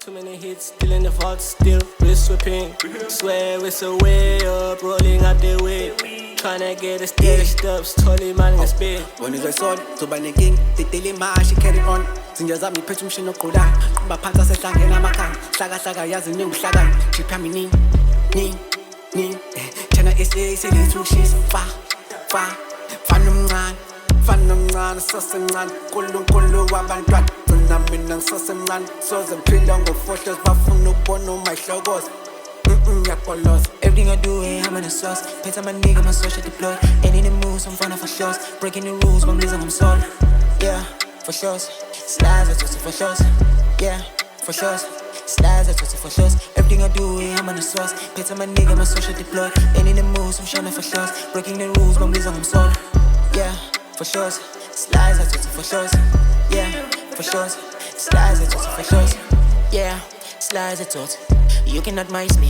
Too many hits, still in the vault, still wrist whipping. Swear it's a way up, rolling out the way. Tryna get a steady steps, totally man in speed. When is I saw so by the king, the daily ma she carry on. Sinjaza mi phethu mshini oqoda. Baphansi asehlangena amakhaya. Hlaka yazi ninguhlakani. Chipha mini ni. Thina SA selithu shisa fa nomncane sasemncane. Nkulunkulu wabantwana. Mina ngisasemncane. Soze ngiphila ngofohlo bafuna ukubona umahlokoza. Everything I do, I'm in the sauce. Pay to my nigga, my social deployed. Ain't in the mood, so I'm fun for shows. Breaking the rules, but I'm losing, I'm sold. Yeah, for shows. Slides, I toss it for shows. Yeah, for shows. Slides, I toss it for shows. Everything I do, I'm in the sauce. Pay to my nigga, my social deployed. Ain't in the mood, so I'm showing for shows. Breaking the rules, but I'm losing, I'm sold. Yeah, for shows. Slides, I toss it for shows. Yeah, for shows. Slides, I toss it for shows. Yeah, slides, I toss. You cannot mice me.